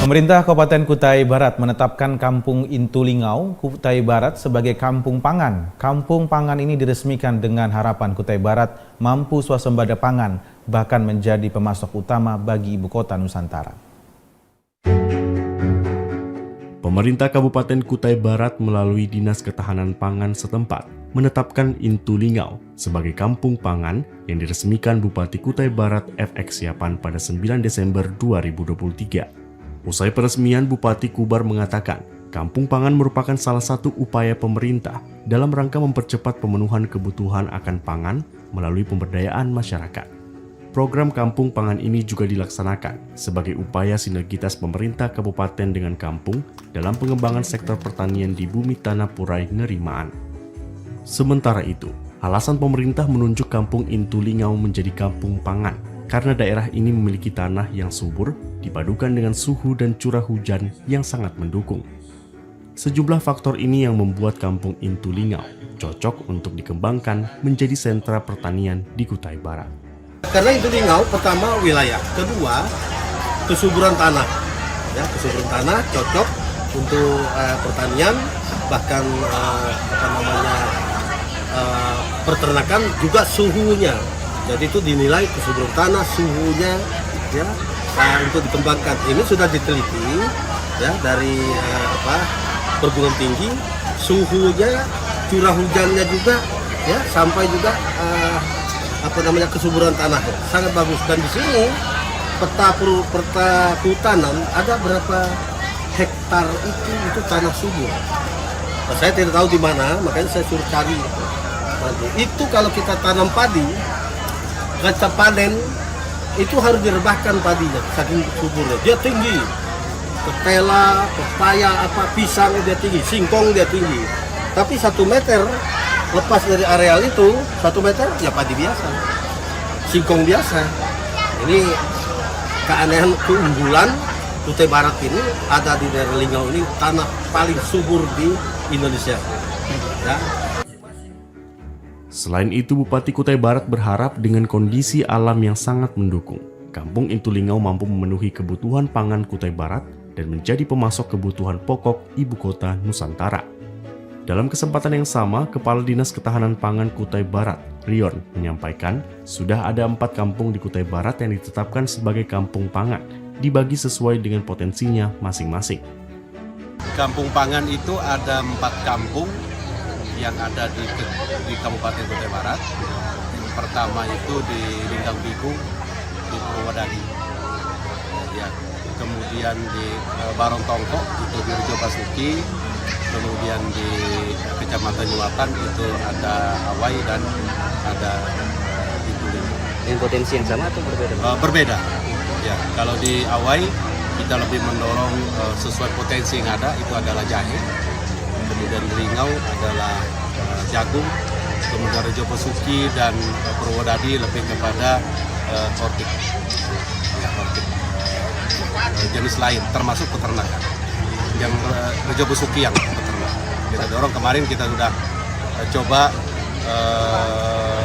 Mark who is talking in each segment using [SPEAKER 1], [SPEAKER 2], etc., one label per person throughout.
[SPEAKER 1] Pemerintah Kabupaten Kutai Barat menetapkan Kampung Intulingau, Kutai Barat sebagai kampung pangan. Kampung pangan ini diresmikan dengan harapan Kutai Barat mampu swasembada pangan, bahkan menjadi pemasok utama bagi ibu kota Nusantara.
[SPEAKER 2] Pemerintah Kabupaten Kutai Barat melalui Dinas Ketahanan Pangan setempat menetapkan Intulingau sebagai kampung pangan yang diresmikan Bupati Kutai Barat FX Siapan pada 9 Desember 2023. Usai peresmian, Bupati Kubar mengatakan, kampung pangan merupakan salah satu upaya pemerintah dalam rangka mempercepat pemenuhan kebutuhan akan pangan melalui pemberdayaan masyarakat. Program kampung pangan ini juga dilaksanakan sebagai upaya sinergitas pemerintah kabupaten dengan kampung dalam pengembangan sektor pertanian di bumi tanah Purai Nerimaan. Sementara itu, alasan pemerintah menunjuk kampung Intulingau menjadi kampung pangan karena daerah ini memiliki tanah yang subur dipadukan dengan suhu dan curah hujan yang sangat mendukung. Sejumlah faktor ini yang membuat kampung Intulingau cocok untuk dikembangkan menjadi sentra pertanian di Kutai Barat.
[SPEAKER 3] Karena Intulingau pertama wilayah, kedua kesuburan tanah, ya kesuburan tanah cocok untuk pertanian, bahkan peternakan juga suhunya. Jadi itu dinilai kesuburan tanah, suhunya, ya untuk dikembangkan. Ini sudah diteliti, ya dari perguruan tinggi, suhunya, curah hujannya juga, ya sampai juga kesuburan tanah sangat bagus. Dan di sini peta hutanan ada berapa hektar itu tanah subur. Nah, saya tidak tahu di mana, makanya saya suruh cari. Itu kalau kita tanam padi, pasca panen itu harus direbahkan padinya, saking suburnya. Dia tinggi, ketela, pepaya, pisang dia tinggi, singkong dia tinggi. Tapi 1 meter lepas dari areal itu, 1 meter ya padi biasa, singkong biasa. Ini keanehan, keunggulan Kutai Barat ini ada di daerah Lingau ini, tanah paling subur di Indonesia. Ya.
[SPEAKER 2] Selain itu, Bupati Kutai Barat berharap dengan kondisi alam yang sangat mendukung, Kampung Intulingau mampu memenuhi kebutuhan pangan Kutai Barat dan menjadi pemasok kebutuhan pokok ibu kota Nusantara. Dalam kesempatan yang sama, Kepala Dinas Ketahanan Pangan Kutai Barat, Rion, menyampaikan sudah ada 4 kampung di Kutai Barat yang ditetapkan sebagai kampung pangan, dibagi sesuai dengan potensinya masing-masing.
[SPEAKER 4] Kampung pangan itu ada 4 kampung yang ada di Kabupaten Kutai Barat. Yang pertama itu di Linggang Bigung, di Purwodadi. Ya, kemudian di Barong Tongkok itu di Rejo Basuki. Kemudian di Kecamatan Nyuwatan itu ada Awai dan ada Intulingau.
[SPEAKER 5] Dengan potensi yang sama atau berbeda?
[SPEAKER 4] Berbeda. Ya, kalau di Awai kita lebih mendorong sesuai potensi yang ada, itu adalah jahe. Kemudian di Lingau adalah jagung. Kemudian Rejo Basuki dan Purwodadi lebih kepada hortik. Ya, hortik. Jenis lain, termasuk peternakan. Yang Rejo Basuki yang peternak. Kita dorong, kemarin kita sudah coba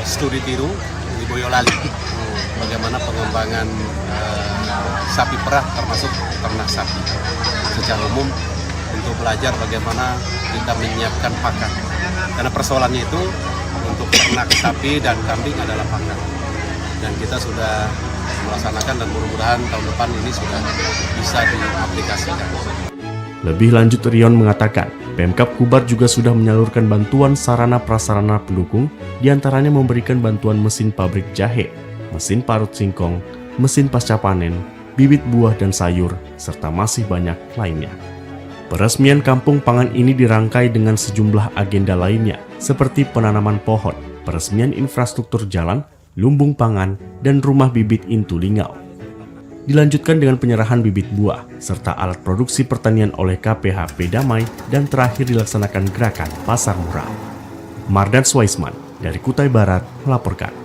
[SPEAKER 4] studi tiru di Boyolali. Bagaimana pengembangan sapi perah termasuk ternak sapi secara umum untuk belajar bagaimana kita menyiapkan pakan. Karena persoalannya itu untuk ternak sapi dan kambing adalah pakan. Dan kita sudah melaksanakan dan mudah-mudahan tahun depan ini sudah bisa diaplikasikan.
[SPEAKER 2] Lebih lanjut, Rion mengatakan, Pemkab Kubar juga sudah menyalurkan bantuan sarana prasarana pendukung, diantaranya memberikan bantuan mesin pabrik jahe, mesin parut singkong, mesin pasca panen, bibit buah dan sayur, serta masih banyak lainnya. Peresmian kampung pangan ini dirangkai dengan sejumlah agenda lainnya, seperti penanaman pohon, peresmian infrastruktur jalan, lumbung pangan, dan rumah bibit Intulingau. Dilanjutkan dengan penyerahan bibit buah, serta alat produksi pertanian oleh KPHP Damai, dan terakhir dilaksanakan gerakan Pasar Murah. Mardan Swaisman dari Kutai Barat melaporkan.